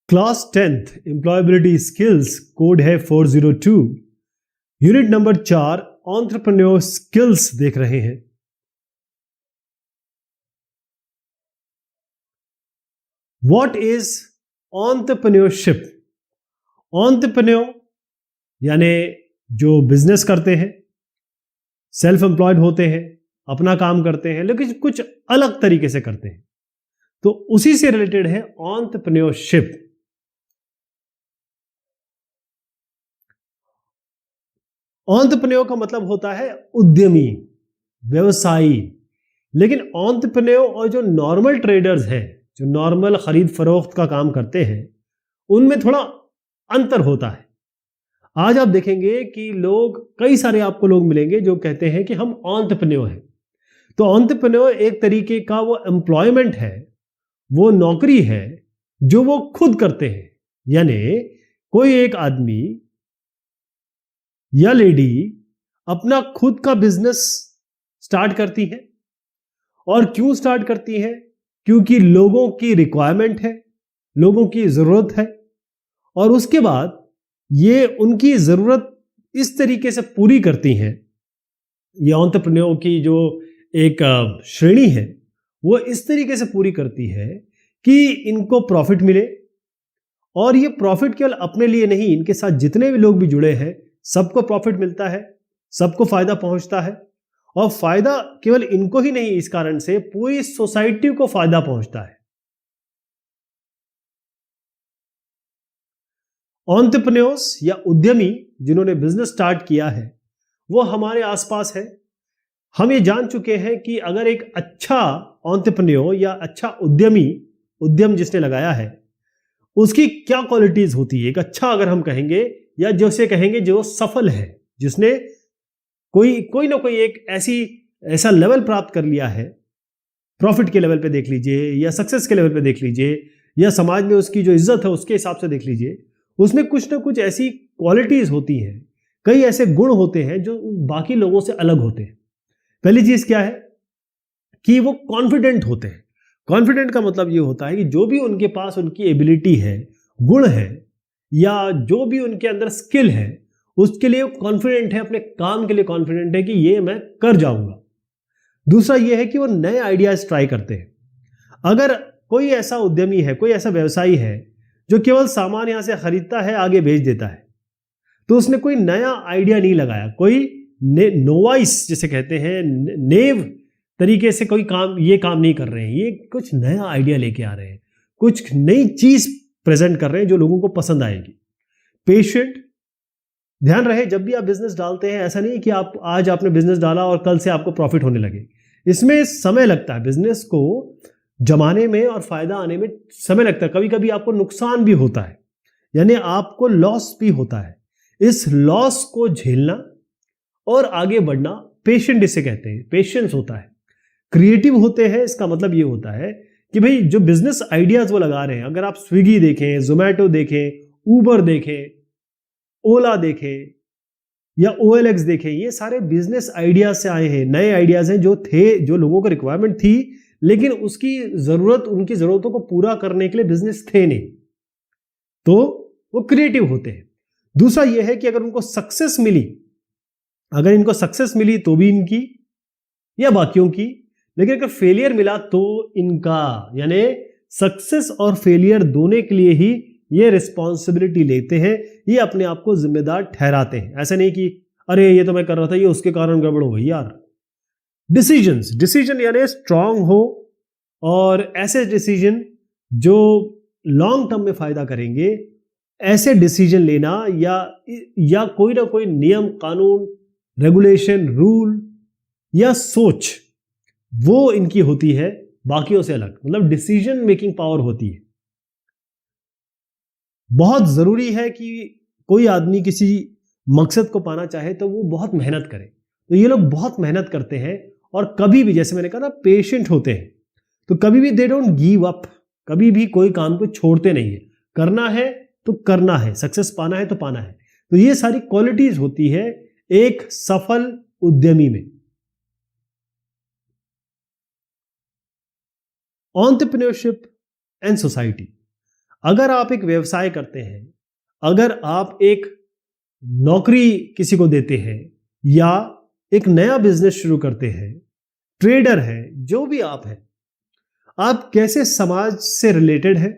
Class 10th employability skills code है 402। Unit number 4 entrepreneur skills देख रहे हैं। What is entrepreneurship? एंटरप्रेन्योर यानी जो बिजनेस करते हैं, सेल्फ एम्प्लॉयड होते हैं, अपना काम करते हैं लेकिन कुछ अलग तरीके से करते हैं, तो उसी से रिलेटेड है एंटरप्रेन्योरशिप। एंटरप्रेन्योर का मतलब होता है उद्यमी, व्यवसायी। लेकिन एंटरप्रेन्योर और जो नॉर्मल ट्रेडर्स हैं, जो नॉर्मल खरीद फरोख्त का काम करते हैं, उनमें थोड़ा अंतर होता है। आज आप देखेंगे कि कई सारे आपको लोग मिलेंगे जो कहते हैं कि हम एंटरप्रेन्योर हैं। तो एंटरप्रेन्योर एक तरीके का वो एम्प्लॉयमेंट है, वो नौकरी है जो वो खुद करते हैं। यानी कोई एक आदमी या लेडी अपना खुद का बिजनेस स्टार्ट करती है। और क्यों स्टार्ट करती है? क्योंकि लोगों की रिक्वायरमेंट है, लोगों की जरूरत है, और उसके बाद ये उनकी जरूरत इस तरीके से पूरी करती हैं। ये एंटरप्रेन्योर की जो एक श्रेणी है वो इस तरीके से पूरी करती है कि इनको प्रॉफिट मिले, और ये प्रॉफिट केवल अपने लिए नहीं, इनके साथ जितने भी लोग भी जुड़े हैं सबको प्रॉफिट मिलता है, सबको फायदा पहुंचता है। और फायदा केवल इनको ही नहीं, इस कारण से पूरी सोसाइटी को फायदा पहुंचता है। एंटरप्रेन्योर्स या उद्यमी जिन्होंने बिजनेस स्टार्ट किया है वो हमारे आसपास है। हम ये जान चुके हैं कि अगर एक अच्छा एंटरप्रेन्योर या अच्छा उद्यमी, उद्यम जिसने लगाया है, उसकी क्या क्वालिटीज होती है। एक अच्छा अगर हम कहेंगे, या जैसे कहेंगे जो सफल है, जिसने कोई ना कोई एक ऐसा लेवल प्राप्त कर लिया है, प्रॉफिट के लेवल पे देख लीजिए या सक्सेस के लेवल पे देख लीजिए, या समाज में उसकी जो इज्जत है उसके हिसाब से देख लीजिए, उसमें कुछ ना कुछ ऐसी क्वालिटीज होती हैं, कई ऐसे गुण होते हैं जो बाकी लोगों से अलग होते हैं। पहली चीज क्या है कि वो कॉन्फिडेंट होते हैं। कॉन्फिडेंट का मतलब ये होता है कि जो भी उनके पास उनकी एबिलिटी है, गुण है, या जो भी उनके अंदर स्किल है, उसके लिए कॉन्फिडेंट है, अपने काम के लिए कॉन्फिडेंट है कि ये मैं कर जाऊंगा। दूसरा ये है कि वो नए आइडियाज ट्राई करते हैं। अगर कोई ऐसा उद्यमी है, कोई ऐसा व्यवसायी है जो केवल सामान यहां से खरीदता है, आगे बेच देता है, तो उसने कोई नया आइडिया नहीं लगाया, कोई नोवाइस जिसे कहते हैं, नेव तरीके से कोई ये काम नहीं कर रहे हैं। ये कुछ नया आइडिया लेके आ रहे हैं, कुछ नई चीज प्रेजेंट कर रहे हैं जो लोगों को पसंद आएगी। पेशेंट, ध्यान रहे जब भी आप बिजनेस डालते हैं, ऐसा नहीं कि आज आपने बिजनेस डाला और कल से आपको प्रॉफिट होने लगे। इसमें समय लगता है, बिजनेस को जमाने में और फायदा आने में समय लगता है। कभी कभी आपको नुकसान भी होता है, यानी आपको लॉस भी होता है। इस लॉस को झेलना और आगे बढ़ना, पेशेंट इसे कहते हैं, पेशेंस होता है। क्रिएटिव होते हैं, इसका मतलब ये होता है कि भाई जो बिजनेस आइडियाज वो लगा रहे हैं, अगर आप स्विगी देखें, जोमैटो देखें, ऊबर देखें, ओला देखें या OLX देखें, ये सारे बिजनेस आइडियाज से आए हैं, नए आइडियाज हैं जो लोगों को रिक्वायरमेंट थी, लेकिन उनकी जरूरतों को पूरा करने के लिए बिजनेस थे नहीं, तो वो क्रिएटिव होते हैं। दूसरा ये है कि अगर इनको सक्सेस मिली तो भी इनकी या बाकियों की, लेकिन अगर फेलियर मिला तो इनका, यानी सक्सेस और फेलियर दोनों के लिए ही ये रिस्पॉन्सिबिलिटी लेते हैं, ये अपने आप को जिम्मेदार ठहराते हैं। ऐसा नहीं कि अरे ये तो मैं कर रहा था, ये उसके कारण गड़बड़ हो गई यार। डिसीजन यानी स्ट्रांग हो, और ऐसे डिसीजन जो लॉन्ग टर्म में फायदा करेंगे, ऐसे डिसीजन लेना, या कोई ना कोई नियम, कानून, रेगुलेशन, रूल या सोच, वो इनकी होती है बाकियों से अलग, मतलब डिसीजन मेकिंग पावर होती है। बहुत जरूरी है कि कोई आदमी किसी मकसद को पाना चाहे तो वो बहुत मेहनत करे। तो ये लोग बहुत मेहनत करते हैं, और कभी भी, जैसे मैंने कहा ना, पेशेंट होते हैं, तो कभी भी दे डोंट गिव अप, कभी भी कोई काम को छोड़ते नहीं है। करना है तो करना है, सक्सेस पाना है तो पाना है। तो ये सारी क्वालिटीज होती है एक सफल उद्यमी में। Entrepreneurship and society. अगर आप एक व्यवसाय करते हैं, अगर आप एक नौकरी किसी को देते हैं या एक नया बिजनेस शुरू करते हैं, ट्रेडर हैं, जो भी आप हैं, आप कैसे समाज से रिलेटेड हैं,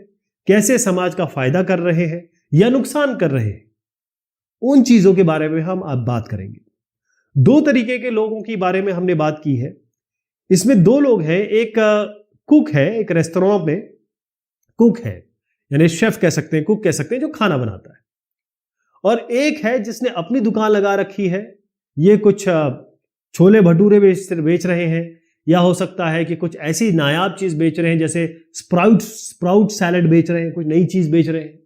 कैसे समाज का फायदा कर रहे हैं या नुकसान कर रहे हैं, उन चीजों के बारे में हम आज बात करेंगे। दो तरीके के लोगों के बारे में हमने बात की है। इसमें दो लोग हैं, एक कुक है, एक रेस्टोरेंट में कुक है, यानी शेफ कह सकते हैं, कुक कह सकते हैं, जो खाना बनाता है, और एक है जिसने अपनी दुकान लगा रखी है। ये कुछ छोले भटूरे बेच रहे हैं, या हो सकता है कि कुछ ऐसी नायाब चीज बेच रहे हैं, जैसे स्प्राउट सैलेड बेच रहे हैं, कुछ नई चीज बेच रहे हैं।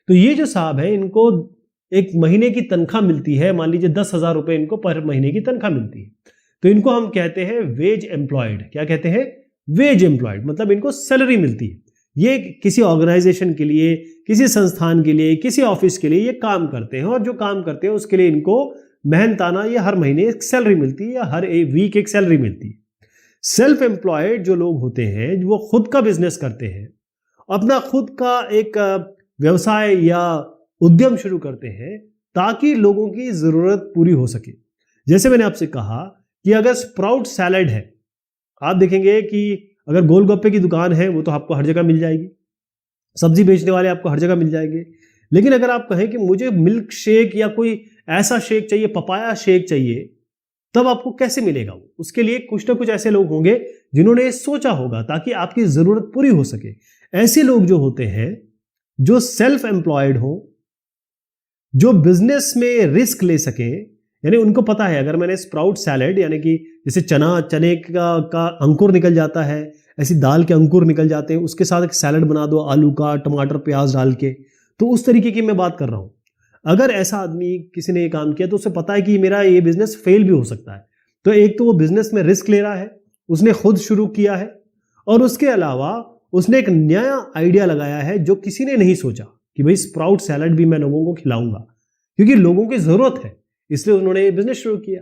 तो ये जो साहब है, इनको एक महीने की तनख्वाह मिलती है, मान लीजिए 10,000 रुपए इनको पर महीने की तनख्वाह मिलती है। तो इनको हम कहते हैं वेज एम्प्लॉयड। क्या कहते हैं? वेज एम्प्लॉयड, मतलब इनको सैलरी मिलती है। ये किसी ऑर्गेनाइजेशन के लिए, किसी संस्थान के लिए, किसी ऑफिस के लिए ये काम करते हैं, और जो काम करते हैं उसके लिए इनको मेहनताना ये हर महीने एक सैलरी मिलती है, या हर वीक एक सैलरी मिलती है। सेल्फ एम्प्लॉयड जो लोग होते हैं, वो खुद का बिजनेस करते हैं, अपना खुद का एक व्यवसाय या उद्यम शुरू करते हैं, ताकि लोगों की जरूरत पूरी हो सके। जैसे मैंने आपसे कहा कि अगर स्प्राउट सैलेड है, आप देखेंगे कि अगर गोलगप्पे की दुकान है, वो तो आपको हर जगह मिल जाएगी, सब्जी बेचने वाले आपको हर जगह मिल जाएंगे। लेकिन अगर आप कहें कि मुझे मिल्क शेक या कोई ऐसा शेक चाहिए, पपाया शेक चाहिए, तब आपको कैसे मिलेगा? वो उसके लिए कुछ ना कुछ ऐसे लोग होंगे जिन्होंने सोचा होगा, ताकि आपकी जरूरत पूरी हो सके। ऐसे लोग जो होते हैं, जो सेल्फ एम्प्लॉयड हो, जो बिजनेस में रिस्क ले सके, यानी उनको पता है अगर मैंने स्प्राउट सैलेड, यानी कि जैसे चने का अंकुर निकल जाता है, ऐसी दाल के अंकुर निकल जाते हैं, उसके साथ एक सैलेड बना दो आलू का, टमाटर प्याज डाल के, तो उस तरीके की मैं बात कर रहा हूं। अगर ऐसा आदमी किसी ने ये काम किया, तो उसे पता है कि मेरा ये बिजनेस फेल भी हो सकता है। तो एक तो वो बिजनेस में रिस्क ले रहा है, उसने खुद शुरू किया है, और उसके अलावा उसने एक नया आइडिया लगाया है जो किसी ने नहीं सोचा, कि भाई स्प्राउट सैलेड भी मैं लोगों को खिलाऊंगा, क्योंकि लोगों की जरूरत है, इसलिए उन्होंने ये बिजनेस शुरू किया।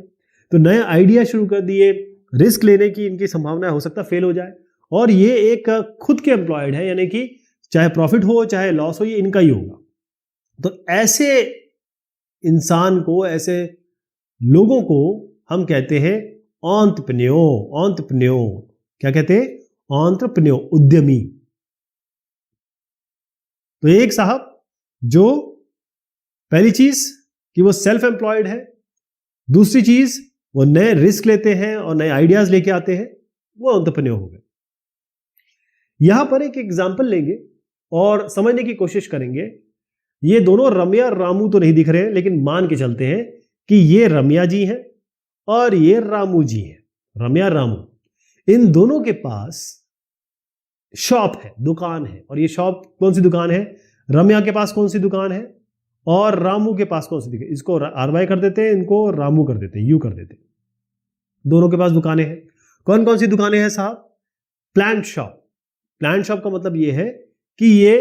तो नया आइडिया शुरू कर दिए, रिस्क लेने की इनकी संभावना हो सकता है फेल हो जाए, और ये एक खुद के एम्प्लॉयड है, यानी कि चाहे प्रॉफिट हो चाहे लॉस हो, ये इनका ही होगा। तो ऐसे इंसान को, ऐसे लोगों को हम कहते हैं एंटरप्रेन्योर। क्या कहते हैं? एंटरप्रेन्योर, उद्यमी। तो एक साहब जो पहली चीज कि वो सेल्फ एम्प्लॉयड है, दूसरी चीज वो नए रिस्क लेते हैं और नए आइडियाज लेके आते हैं, वो एंटरप्रेन्योर हो गए। यहां पर एक एग्जांपल लेंगे और समझने की कोशिश करेंगे। ये दोनों रम्या और रामू तो नहीं दिख रहे हैं, लेकिन मान के चलते हैं कि ये रम्या जी हैं और ये रामू जी हैं। रम्या रामू, इन दोनों के पास शॉप है, दुकान है। और ये शॉप कौन सी दुकान है? रम्या के पास कौन सी दुकान है और रामू के पास कौन सी दुकान? इसको आरवाई कर देते हैं, इनको रामू कर देते हैं, यू कर देते हैं। दोनों के पास दुकानें हैं। कौन कौन सी दुकानें हैं साहब? Plant shop. प्लांट शॉप का मतलब ये है कि ये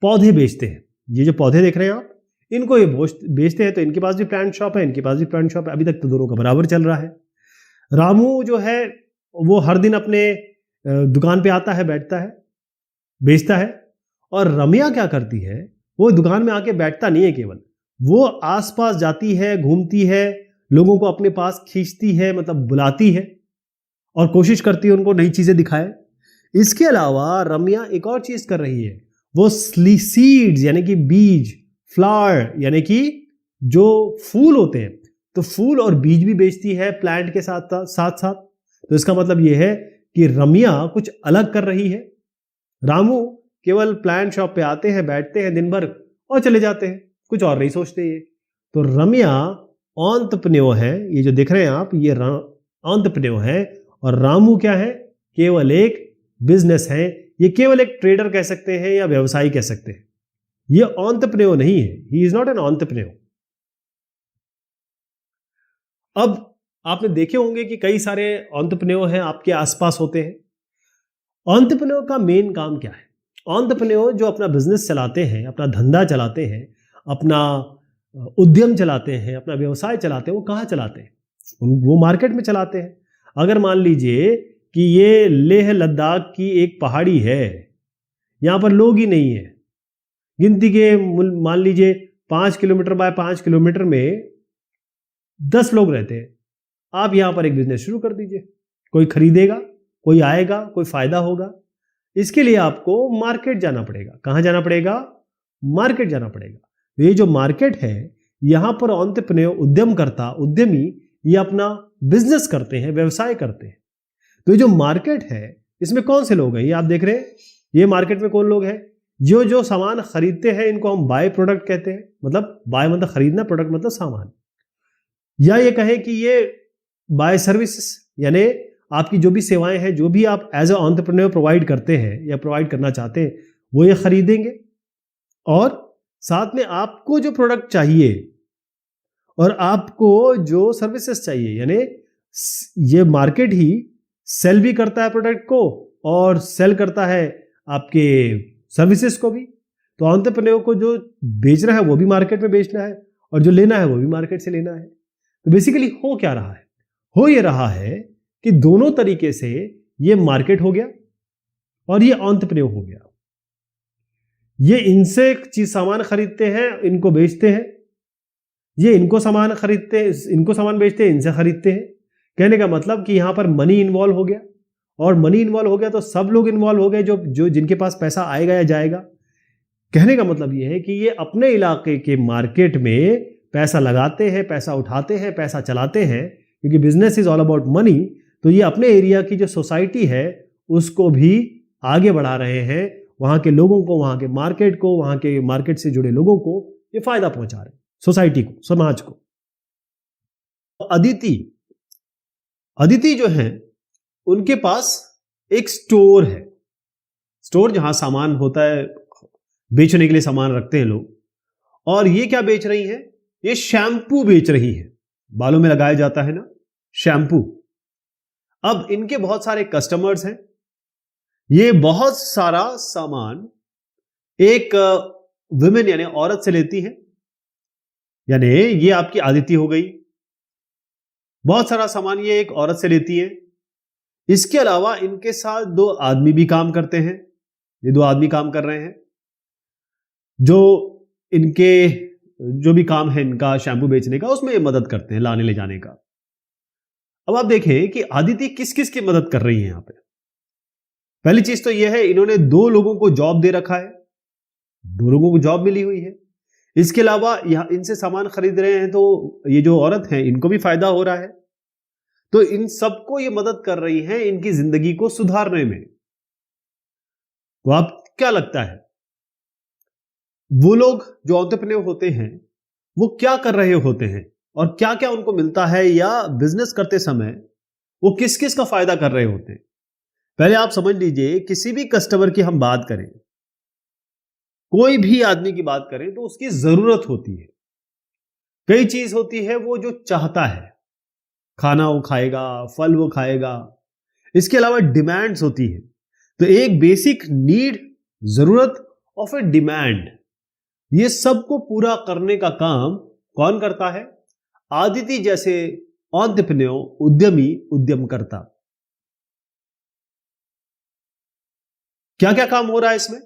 पौधे बेचते हैं। ये जो पौधे देख रहे हैं आप, इनको ये बेचते हैं, तो इनके पास भी प्लांट शॉप है, इनके पास भी प्लांट शॉप है। अभी तक तो दोनों का बराबर चल रहा है। रामू जो है वो हर दिन अपने दुकान पे आता है, बैठता है, बेचता है। और रम्या क्या करती है? वो दुकान में आके बैठता नहीं है केवल, वो आसपास जाती है, घूमती है, लोगों को अपने पास खींचती है, मतलब बुलाती है और कोशिश करती है उनको नई चीजें दिखाए। इसके अलावा रम्या एक और चीज कर रही है, वो सीड्स यानी कि बीज, फ्लावर यानी कि जो फूल होते हैं, तो फूल और बीज भी बेचती है प्लांट के साथ साथ। तो इसका मतलब यह है कि रम्या कुछ अलग कर रही है। रामू केवल प्लांट शॉप पे आते हैं, बैठते हैं दिन भर और चले जाते हैं, कुछ और नहीं सोचते ये। तो रम्या एंटरप्रेन्योर है, ये जो देख रहे हैं आप, ये एंटरप्रेन्योर है। और रामू क्या है? केवल एक बिजनेस है, ये केवल एक ट्रेडर कह सकते हैं या व्यवसायी कह सकते हैं। ये एंटरप्रेन्योर नहीं है, he is not an entrepreneur. अब आपने देखे होंगे कि कई सारे एंटरप्रेन्योर हैं, आपके आसपास होते हैं। एंटरप्रेन्योर का मेन काम क्या है? एंटरप्रेन्योर जो अपना बिजनेस चलाते हैं, अपना धंधा चलाते हैं, अपना उद्यम चलाते हैं, अपना व्यवसाय चलाते हैं, वो कहाँ चलाते हैं? वो मार्केट में चलाते हैं। अगर मान लीजिए कि ये लेह लद्दाख की एक पहाड़ी है, यहां पर लोग ही नहीं है, गिनती के मान लीजिए 5 किलोमीटर बाय 5 किलोमीटर में 10 लोग रहते हैं, आप यहां पर एक बिजनेस शुरू कर दीजिए। कोई खरीदेगा, कोई आएगा, कोई फायदा होगा। इसके लिए आपको मार्केट जाना पड़ेगा। कहां जाना पड़ेगा? मार्केट जाना पड़ेगा। ये जो मार्केट है, यहां पर एंटरप्रेन्योर, उद्यमकर्ता, उद्यमी ये अपना बिजनेस करते हैं, व्यवसाय करते हैं। तो ये जो मार्केट है, इसमें कौन से लोग हैं? ये आप देख रहे हैं, ये मार्केट में कौन लोग हैं? जो सामान खरीदते हैं, इनको हम बाय प्रोडक्ट कहते हैं। मतलब बाय मतलब खरीदना, प्रोडक्ट मतलब सामान। या ये कहें कि ये बाय सर्विसेज, यानी आपकी जो भी सेवाएं हैं, जो भी आप एज ए एंटरप्रेन्योर प्रोवाइड करते हैं या प्रोवाइड करना चाहते हैं, वो ये खरीदेंगे। और साथ में आपको जो प्रोडक्ट चाहिए और आपको जो सर्विसेज चाहिए, यानी ये मार्केट ही सेल भी करता है प्रोडक्ट को और सेल करता है आपके सर्विसेज को भी। तो एंटरप्रेन्योर को जो बेचना है वो भी मार्केट में बेचना है और जो लेना है वो भी मार्केट से लेना है। तो बेसिकली हो क्या रहा है? हो ये रहा है कि दोनों तरीके से ये मार्केट हो गया और ये एंटरप्रेन्योर हो गया। ये इनसे चीज सामान खरीदते हैं, इनको बेचते हैं। ये इनको सामान खरीदते हैं, इनको सामान बेचते हैं, इनसे खरीदते हैं। कहने का मतलब कि यहां पर मनी इन्वॉल्व हो गया, और मनी इन्वॉल्व हो गया तो सब लोग इन्वॉल्व हो गए जो जिनके पास पैसा आएगा या जाएगा। कहने का मतलब यह है कि ये अपने इलाके के मार्केट में पैसा लगाते हैं, पैसा उठाते हैं, पैसा चलाते हैं, क्योंकि business is all about money. तो ये अपने एरिया की जो सोसाइटी है उसको भी आगे बढ़ा रहे हैं, वहां के लोगों को, वहां के मार्केट को, वहां के मार्केट से जुड़े लोगों को ये फायदा पहुंचा रहे हैं, सोसाइटी को, समाज को। अदिति जो है, उनके पास एक स्टोर है। स्टोर जहां सामान होता है, बेचने के लिए सामान रखते हैं लोग। और ये क्या बेच रही है? ये शैम्पू बेच रही है। बालों में लगाया जाता है ना शैम्पू। अब इनके बहुत सारे कस्टमर्स हैं। ये बहुत सारा सामान एक वुमेन यानी औरत से लेती है, यानी ये आपकी अदिति हो गई। बहुत सारा सामान ये एक औरत से लेती है। इसके अलावा इनके साथ 2 आदमी भी काम करते हैं। ये 2 आदमी काम कर रहे हैं, जो इनके जो भी काम है इनका शैम्पू बेचने का, उसमें ये मदद करते हैं, लाने ले जाने का। अब आप देखें कि अदिति किस किस की मदद कर रही है यहां पे। पहली चीज तो यह है, इन्होंने 2 लोगों को जॉब दे रखा है, 2 लोगों को जॉब मिली हुई है। इसके अलावा यहां इनसे सामान खरीद रहे हैं, तो ये जो औरत है इनको भी फायदा हो रहा है। तो इन सबको ये मदद कर रही है इनकी जिंदगी को सुधारने में। तो आप क्या लगता है, वो लोग जो एंटरप्रेन्योर होते हैं वो क्या कर रहे होते हैं और क्या क्या उनको मिलता है, या बिजनेस करते समय वो किस किस का फायदा कर रहे होते हैं? पहले आप समझ लीजिए, किसी भी कस्टमर की हम बात करें, कोई भी आदमी की बात करें, तो उसकी जरूरत होती है। कई चीज होती है वो जो चाहता है, खाना वो खाएगा, फल वो खाएगा। इसके अलावा डिमांड्स होती है। तो एक बेसिक नीड, जरूरत और फिर डिमांड, ये सबको पूरा करने का काम कौन करता है? अदिति जैसे एंटरप्रेन्योर, उद्यमी, उद्यमकर्ता। क्या क्या काम हो रहा है इसमें?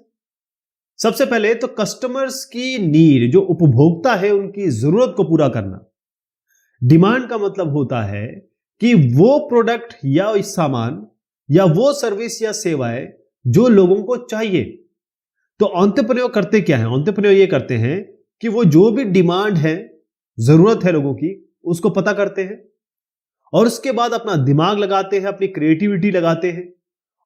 सबसे पहले तो कस्टमर्स की नीड, जो उपभोक्ता है उनकी जरूरत को पूरा करना। डिमांड का मतलब होता है कि वो प्रोडक्ट या सामान या वो सर्विस या सेवाएं जो लोगों को चाहिए। तो एंटरप्रेन्योर करते क्या है? एंटरप्रेन्योर ये करते हैं कि वो जो भी डिमांड है, जरूरत है लोगों की, उसको पता करते हैं और उसके बाद अपना दिमाग लगाते हैं, अपनी क्रिएटिविटी लगाते हैं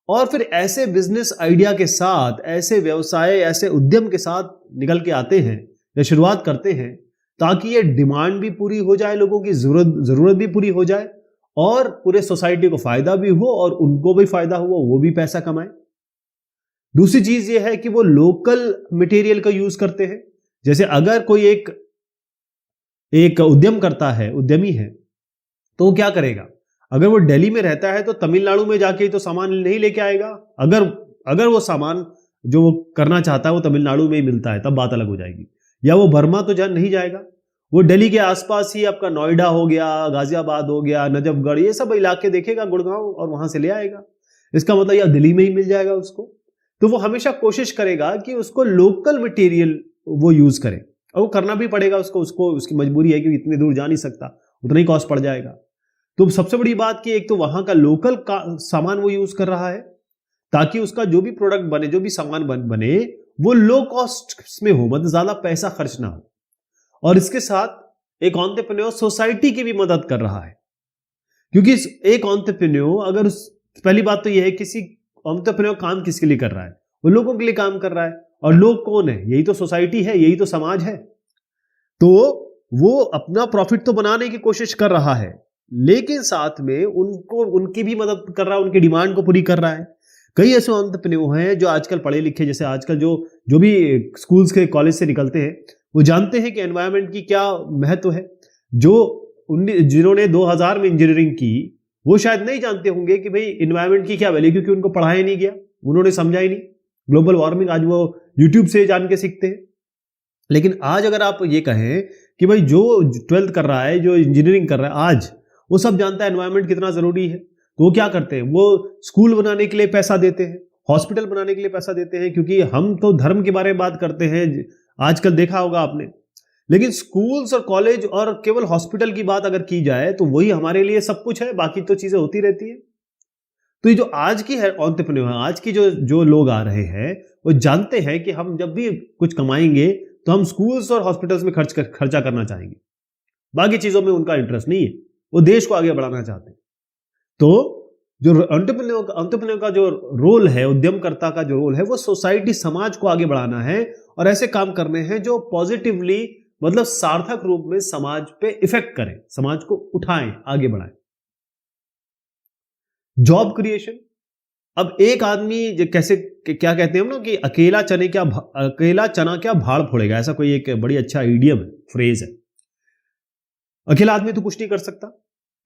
और फिर ऐसे बिजनेस आइडिया के साथ, ऐसे व्यवसाय, ऐसे उद्यम के साथ निकल के आते हैं या शुरुआत करते हैं, ताकि ये डिमांड भी पूरी हो जाए, लोगों की जरूरत भी पूरी हो जाए और पूरे सोसाइटी को फायदा भी हो और उनको भी फायदा हुआ, वो भी पैसा कमाए। दूसरी चीज ये है कि वो लोकल मटेरियल का यूज करते हैं। जैसे अगर कोई एक उद्यम करता है, उद्यमी है, तो वो क्या करेगा? अगर वो दिल्ली में रहता है तो तमिलनाडु में जाके तो सामान नहीं लेके आएगा। अगर वो सामान जो वो करना चाहता है वो तमिलनाडु में ही मिलता है, तब बात अलग हो जाएगी। या वो बर्मा तो नहीं जाएगा, वो दिल्ली के आसपास ही आपका नोएडा हो गया, गाजियाबाद हो गया, नजफगढ़, ये सब इलाके देखेगा, गुड़गांव, और वहां से ले आएगा। इसका मतलब या दिल्ली में ही मिल जाएगा उसको। तो वो हमेशा कोशिश करेगा कि उसको लोकल मटेरियल वो यूज करे, और वो करना भी पड़ेगा उसको, उसकी मजबूरी है कि इतनी दूर जा नहीं सकता, उतना ही कॉस्ट पड़ जाएगा। तो सबसे बड़ी बात कि एक तो वहां का लोकल का सामान वो यूज कर रहा है, ताकि उसका जो भी प्रोडक्ट बने, जो भी सामान बने वो लो कॉस्ट में हो, मतलब ज्यादा पैसा खर्च ना हो। और इसके साथ एक एंटरप्रेन्योर सोसाइटी की भी मदद कर रहा है, क्योंकि एक एंटरप्रेन्योर अगर पहली बात तो यह है किसी एंटरप्रेन्योर काम किसके लिए कर रहा है, वो लोगों के लिए काम कर रहा है, और लोग कौन है, यही तो सोसाइटी है, यही तो समाज है। तो वो अपना प्रॉफिट तो बनाने की कोशिश कर रहा है, लेकिन साथ में उनको, उनकी भी मदद कर रहा है, उनकी डिमांड को पूरी कर रहा है। कई ऐसे एंटरप्रेन्योर हैं जो आजकल पढ़े लिखे, जैसे आजकल जो भी स्कूल्स के कॉलेज से निकलते हैं, वो जानते हैं कि एनवायरनमेंट की क्या महत्व है। जिन्होंने 2000 में इंजीनियरिंग की, वो शायद नहीं जानते होंगे कि भाई एनवायरनमेंट की क्या वैल्यू, क्योंकि उनको पढ़ाया नहीं गया, उन्होंने समझा ही नहीं। ग्लोबल वार्मिंग आज वो यूट्यूब से जान के सीखते हैं। लेकिन आज अगर आप ये कहें कि भाई जो 12th कर रहा है, जो इंजीनियरिंग कर रहा है, आज वो सब जानता है एनवायरनमेंट कितना जरूरी है, तो वो क्या करते हैं, वो स्कूल बनाने के लिए पैसा देते हैं, हॉस्पिटल बनाने के लिए पैसा देते हैं, क्योंकि हम तो धर्म के बारे में बात करते हैं आजकल, देखा होगा आपने। लेकिन स्कूल्स और कॉलेज और केवल हॉस्पिटल की बात अगर की जाए तो वही हमारे लिए सब कुछ है, बाकी तो चीजें होती रहती है। तो ये जो आज की है एंटरप्रेन्योर, आज की जो लोग आ रहे हैं, वो जानते हैं कि हम जब भी कुछ कमाएंगे तो हम स्कूल्स और हॉस्पिटल्स में खर्चा करना चाहेंगे, बाकी चीजों में उनका इंटरेस्ट नहीं है, वो देश को आगे बढ़ाना चाहते हैं। तो जो एंटरप्रेन्योर का जो रोल है, उद्यमकर्ता का जो रोल है, वो सोसाइटी, समाज को आगे बढ़ाना है, और ऐसे काम करने हैं जो पॉजिटिवली, मतलब सार्थक रूप में समाज पे इफेक्ट करें, समाज को उठाएं, आगे बढ़ाएं। Job creation. अब एक आदमी कैसे, क्या कहते हैं हम लोग कि अकेला चना क्या भाड़ फोड़ेगा, ऐसा कोई एक बड़ी अच्छा इडियम है, फ्रेज है। अकेला आदमी तो कुछ नहीं कर सकता।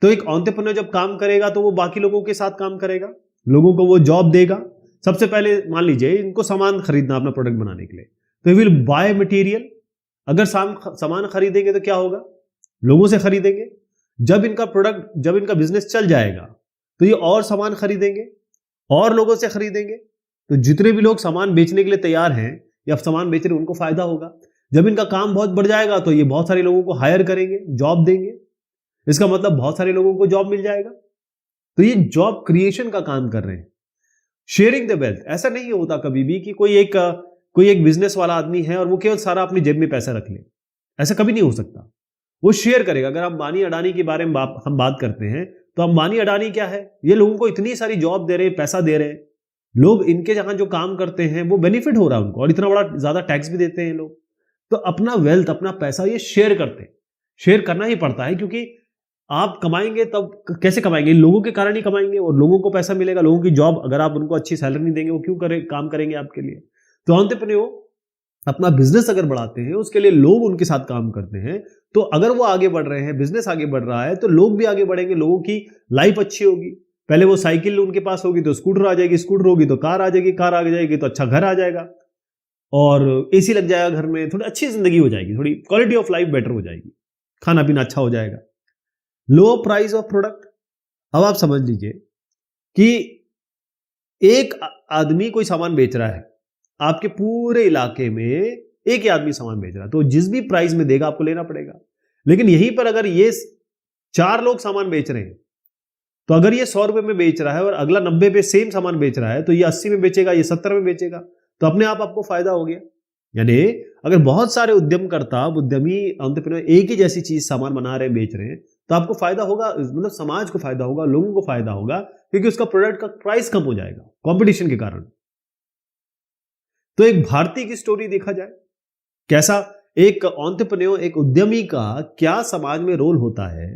तो एक एंटरप्रेन्योर जब काम करेगा तो वो बाकी लोगों के साथ काम करेगा, लोगों को वो जॉब देगा। सबसे पहले मान लीजिए इनको सामान खरीदना अपना प्रोडक्ट बनाने के लिए, तो विल बाय मटेरियल। अगर सामान खरीदेंगे तो क्या होगा, लोगों से खरीदेंगे। जब इनका बिजनेस चल जाएगा तो ये और सामान खरीदेंगे, और लोगों से खरीदेंगे। तो जितने भी लोग सामान बेचने के लिए तैयार हैं या सामान बेच रहे हैं, उनको फायदा होगा। जब इनका काम बहुत बढ़ जाएगा तो ये बहुत सारे लोगों को हायर करेंगे, जॉब देंगे, इसका मतलब बहुत सारे लोगों को जॉब मिल जाएगा। तो ये जॉब क्रिएशन का काम कर रहे हैं। Sharing the wealth. ऐसा नहीं होता कभी भी कि कोई एक बिजनेस वाला आदमी है और वो केवल सारा अपनी जेब में पैसा रख ले, ऐसा कभी नहीं हो सकता। वो शेयर करेगा। अगर अंबानी अडानी के बारे में हम बात करते हैं, तो अंबानी अडानी क्या है, ये लोगों को इतनी सारी जॉब दे रहे हैं, पैसा दे रहे हैं, लोग इनके जहां जो काम करते हैं वो बेनिफिट हो रहा है उनको, और इतना बड़ा ज्यादा टैक्स भी देते हैं लोग। तो अपना वेल्थ, अपना पैसा ये शेयर करते हैं। शेयर करना ही पड़ता है, क्योंकि आप कमाएंगे तब कैसे कमाएंगे, लोगों के कारण ही कमाएंगे, और लोगों को पैसा मिलेगा, लोगों की जॉब, अगर आप उनको अच्छी सैलरी नहीं देंगे वो क्यों काम करेंगे आपके लिए। तो एंटरप्रेन्योर अपना बिजनेस अगर बढ़ाते हैं, उसके लिए लोग उनके साथ काम करते हैं। तो अगर वो आगे बढ़ रहे हैं, बिजनेस आगे बढ़ रहा है, तो लोग भी आगे बढ़ेंगे, लोगों की लाइफ अच्छी होगी। पहले वो साइकिल उनके पास होगी तो स्कूटर आ जाएगी, स्कूटर होगी तो कार आ जाएगी, कार आ जाएगी तो अच्छा घर आ जाएगा, और एसी लग जाएगा घर में, थोड़ी अच्छी जिंदगी हो जाएगी, थोड़ी क्वालिटी ऑफ लाइफ बेटर हो जाएगी, खाना पीना अच्छा हो जाएगा। लो प्राइस ऑफ प्रोडक्ट। अब आप समझ लीजिए कि एक आदमी कोई सामान बेच रहा है, आपके पूरे इलाके में एक ही आदमी सामान बेच रहा है, तो जिस भी प्राइस में देगा आपको लेना पड़ेगा। लेकिन यहीं पर अगर ये 4 लोग सामान बेच रहे हैं, तो अगर ये 100 रुपए में बेच रहा है और अगला 90 पे सेम सामान बेच रहा है, तो ये 80 में बेचेगा, ये 70 में बेचेगा, तो अपने आप आपको फायदा हो गया। यानी अगर बहुत सारे उद्यमी एंटरप्रेन्योर एक ही जैसी चीज सामान बना रहे हैं, बेच रहे हैं, तो आपको फायदा होगा, मतलब समाज को फायदा होगा, लोगों को फायदा होगा, क्योंकि उसका प्रोडक्ट का प्राइस कम हो जाएगा कंपटीशन के कारण। तो एक भारतीय की स्टोरी देखा जाए, कैसा एक एंटरप्रेन्योर, एक उद्यमी का क्या समाज में रोल होता है,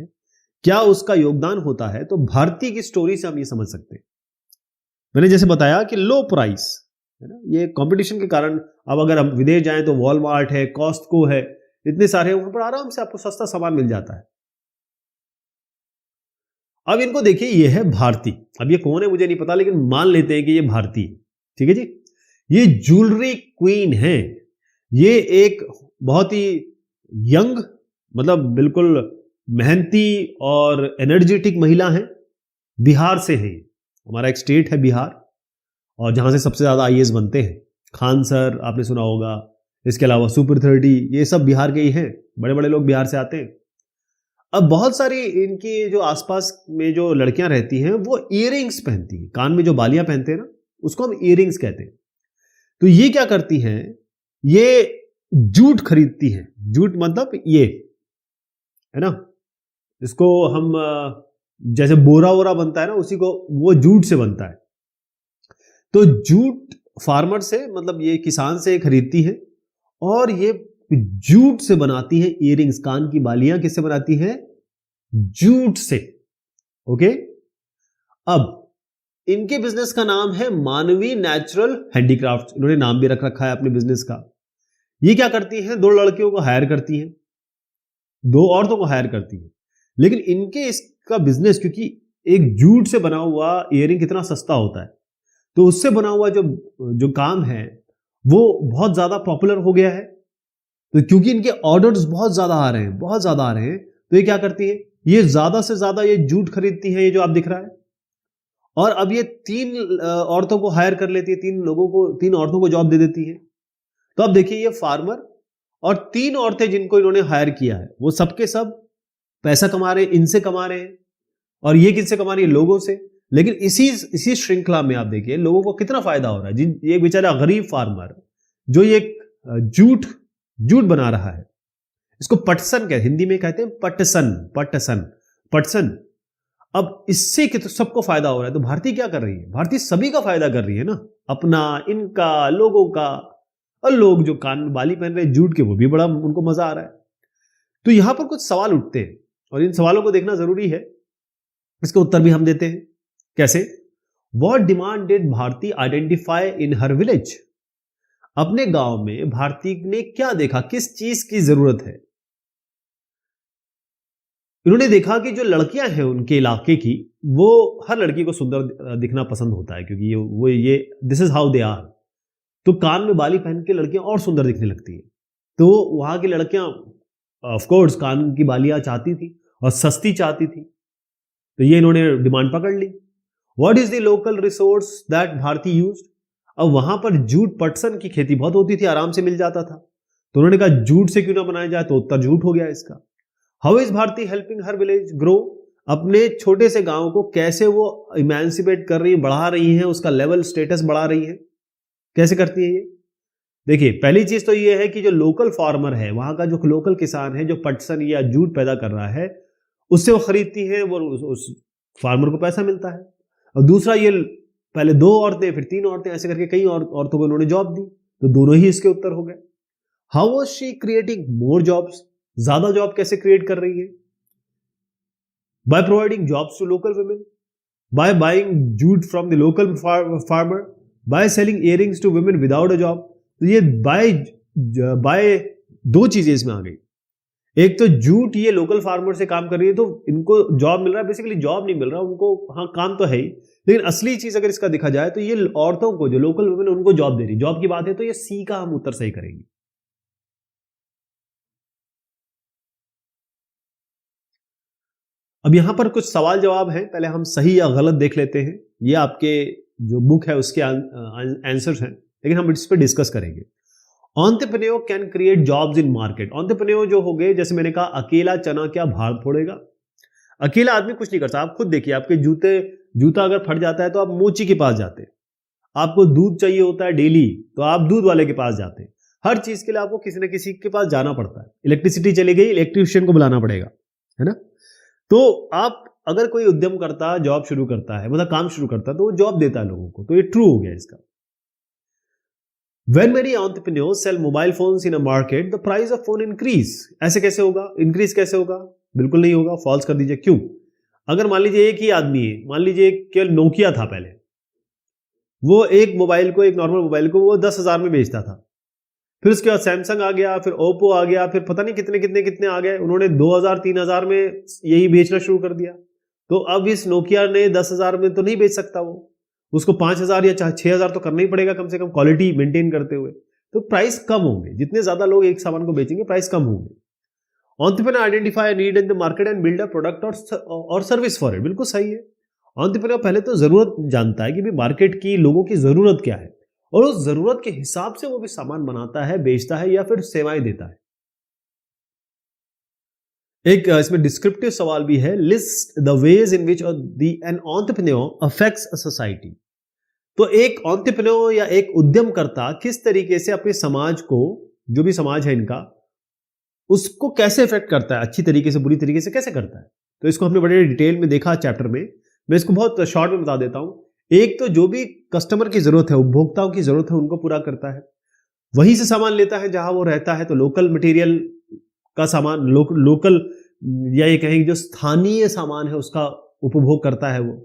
क्या उसका योगदान होता है, तो भारतीय की स्टोरी से हम ये समझ सकते हैं। मैंने जैसे बताया कि लो प्राइस है ना, ये कंपटीशन के कारण। अब अगर हम विदेश जाएं तो वॉलमार्ट है, कॉस्टको है, इतने सारे, वहां पर आराम से आपको सस्ता सामान मिल जाता है। अब इनको देखिए, ये है भारती। अब ये कौन है मुझे नहीं पता, लेकिन मान लेते हैं कि ये भारती है, ठीक है जी। ये ज्वेलरी क्वीन है, ये एक बहुत ही यंग, मतलब बिल्कुल मेहनती और एनर्जेटिक महिला है, बिहार से है, हमारा एक स्टेट है बिहार, और जहाँ से सबसे ज़्यादा आईएएस बनते हैं। खान सर आपने सुना होगा, इसके अलावा सुपर 30, ये सब बिहार के ही हैं, बड़े बड़े लोग बिहार से आते हैं। अब बहुत सारी इनकी जो आसपास में जो लड़कियां रहती हैं वो इयररिंग्स पहनती हैं, कान में जो बालियां पहनते हैं ना उसको हम इयररिंग्स कहते हैं। तो ये क्या करती हैं, ये जूट खरीदती हैं। जूट मतलब ये है ना, इसको हम जैसे बोरा वोरा बनता है ना, उसी को वो जूट से बनता है। तो जूट फार्मर से, मतलब ये किसान से खरीदती है और ये जूट से बनाती है इयररिंग्स, कान की बालियां किससे बनाती है? जूट से। ओके, अब इनके बिजनेस का नाम है मानवी नेचुरल हैंडीक्राफ्ट। इन्होंने नाम भी रख रखा है अपने बिजनेस का। ये क्या करती हैं, दो लड़कियों को हायर करती हैं, दो औरतों को हायर करती हैं, लेकिन इनके इसका बिजनेस, क्योंकि एक जूट से बना हुआ इयररिंग कितना सस्ता होता है, तो उससे बना हुआ जो काम है वो बहुत ज्यादा पॉपुलर हो गया है। तो क्योंकि इनके ऑर्डर्स बहुत ज्यादा आ रहे हैं, बहुत ज्यादा आ रहे हैं, तो ये क्या करती है, ये ज्यादा से ज्यादा ये जूट खरीदती है, ये जो आप दिख रहा है, और अब ये 3 औरतों को हायर कर लेती है, 3 औरतों को जॉब दे देती है। तो अब देखिए, ये फार्मर और 3 औरतें जिनको इन्होंने हायर किया है, वो सबके सब पैसा कमा रहे हैं, इनसे कमा रहे हैं, और ये किनसे कमा रही है? लोगों से। लेकिन इसी श्रृंखला में आप देखिए लोगों को कितना फायदा हो रहा है। ये बेचारा गरीब फार्मर जो ये जूट बना रहा है, इसको पटसन कहते हैं, हिंदी में कहते हैं पटसन, पटसन। अब इससे तो सबको फायदा हो रहा है। तो भारतीय क्या कर रही है? भारतीय सभी का फायदा कर रही है ना, अपना, इनका, लोगों का। और लोग जो कान में बाली पहन रहे हैं जूट के, वो भी बड़ा उनको मजा आ रहा है। तो यहां पर कुछ सवाल उठते हैं और इन सवालों को देखना जरूरी है, इसका उत्तर भी हम देते हैं। कैसे? What demand did Bharti identify in her village? अपने गांव में भारती ने क्या देखा, किस चीज की जरूरत है? इन्होंने देखा कि जो लड़कियां हैं उनके इलाके की, वो हर लड़की को सुंदर दिखना पसंद होता है, क्योंकि ये this is how they are. तो कान में बाली पहन के लड़कियां और सुंदर दिखने लगती हैं। तो वहां की लड़कियां ऑफ कोर्स कान की बालियां चाहती थी और सस्ती चाहती थी। तो ये इन्होंने डिमांड पकड़ ली। What is the local resource that Bharati used? अब वहां पर जूट पटसन की खेती बहुत होती थी, आराम से मिल जाता था। तो उन्होंने कहा जूट से क्यों ना बनाया जाए, तो उत्तर जूट हो गया इसका। How is Bharti helping her village grow? अपने छोटे से गांव को कैसे वो इमेंसिपेट कर रही है, बढ़ा रही है, उसका लेवल स्टेटस बढ़ा रही है। कैसे करती है ये? देखिए, पहली चीज तो ये है कि जो लोकल फार्मर है, वहां का जो लोकल किसान है, जो पटसन या जूट पैदा कर रहा है, उससे वो खरीदती है, वो उस फार्मर को पैसा मिलता है। और दूसरा, ये पहले 2 औरतें, फिर 3 औरतें, ऐसे करके कई औरतों को इन्होंने जॉब दी। तो दोनों ही इसके उत्तर हो गए। How was she creating more jobs? ज्यादा जॉब कैसे क्रिएट कर रही है? By providing jobs to local women, by buying jute from the local farmer, by selling earrings to women without a job. तो ये बाय 2 चीजें इसमें आ गई। एक तो जूट ये लोकल फार्मर से काम कर रही है, तो इनको जॉब मिल रहा है। बेसिकली जॉब नहीं मिल रहा उनको, हाँ काम तो है ही, लेकिन असली चीज अगर इसका देखा जाए तो ये औरतों को, जो लोकल वुमेन, उनको जॉब दे रही। जॉब की बात है तो ये सी का हम उत्तर सही करेंगे। अब यहां पर कुछ सवाल जवाब हैं, पहले हम सही या गलत देख लेते हैं। ये आपके जो बुक है उसके आंसर्स हैं, लेकिन हम इस पर डिस्कस करेंगे। Entrepreneur can create jobs in market. Entrepreneur जो हो गए, जैसे मैंने कहा, अकेला चना क्या भार फोड़ेगा? अकेला आदमी कुछ नहीं करता। आप खुद देखिए, आपके जूता अगर फट जाता है तो आप मोची के पास जाते हैं। आपको दूध चाहिए होता है डेली, तो आप दूध वाले के पास जाते हैं। हर चीज के लिए आपको किसी न किसी के पास जाना पड़ता है। इलेक्ट्रिसिटी चली गई, इलेक्ट्रिशियन को बुलाना पड़ेगा, है ना? तो आप अगर कोई उद्यम करता, जॉब शुरू करता है, मतलब काम शुरू करता है, तो वो जॉब देता है लोगों को। तो ये ट्रू हो गया इसका। When many entrepreneurs sell mobile phones in a market, the price of phone increase. ऐसे कैसे होगा? इंक्रीज कैसे होगा? बिल्कुल नहीं होगा। फॉल्स कर दीजिए। क्यों? अगर मान लीजिए एक ही आदमी है, मान लीजिए केवल नोकिया था पहले, वो एक मोबाइल को, एक नॉर्मल मोबाइल को वो 10,000 में बेचता था। फिर उसके बाद सैमसंग आ गया, फिर ओप्पो आ गया, फिर पता नहीं कितने कितने कितने आ गए। उन्होंने 2,000-3,000 में यही बेचना शुरू कर दिया। तो अब इस नोकिया ने 10,000 में तो नहीं बेच सकता, वो उसको 5,000 या 6,000 तो करना ही पड़ेगा, कम से कम क्वालिटी मेंटेन करते हुए। तो प्राइस कम होंगे, जितने ज्यादा लोग एक सामान को बेचेंगे प्राइस कम होंगे। Entrepreneur identify need in the market and build a product और सर्विस फॉर इट। बिल्कुल सही है। एंटरप्रेन्योर पहले तो जरूरत जानता है कि भी मार्केट की लोगों की जरूरत क्या है, और उस जरूरत के हिसाब से वो भी सामान बनाता है, बेचता है या फिर सेवाएं देता है। एक इसमें डिस्क्रिप्टिव सवाल भी है, list the ways in which an entrepreneur affects a society. तो एक एंटरप्रेन्योर या एक उद्यमकर्ता किस तरीके से अपने समाज को, जो भी समाज है इनका, उसको कैसे इफेक्ट करता है, अच्छी तरीके से बुरी तरीके से कैसे करता है। तो इसको हमने बड़े डिटेल में देखा चैप्टर में, मैं इसको बहुत शॉर्ट में बता देता हूं। एक तो जो भी कस्टमर की जरूरत है, उपभोक्ताओं की जरूरत है, उनको पूरा करता है, वहीं से सामान लेता है जहां वो रहता है, तो लोकल मटेरियल का सामान, लोकल या ये कहें जो स्थानीय सामान है उसका उपभोग करता है। वो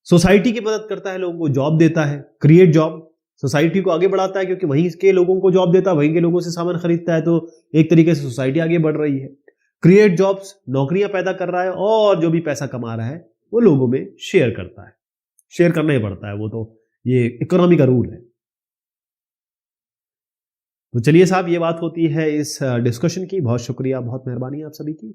सोसाइटी की मदद करता है, लोगों को जॉब देता है, क्रिएट जॉब, सोसाइटी को आगे बढ़ाता है, क्योंकि वहीं के लोगों को जॉब देता है, वहीं के लोगों से सामान खरीदता है, तो एक तरीके से सोसाइटी आगे बढ़ रही है। क्रिएट जॉब्स, नौकरियां पैदा कर रहा है, और जो भी पैसा कमा रहा है वो लोगों में शेयर करता है। शेयर करना ही पड़ता है, वो तो ये इकोनॉमी का रूल है। तो चलिए साहब, ये बात होती है इस डिस्कशन की। बहुत शुक्रिया, बहुत मेहरबानी आप सभी की।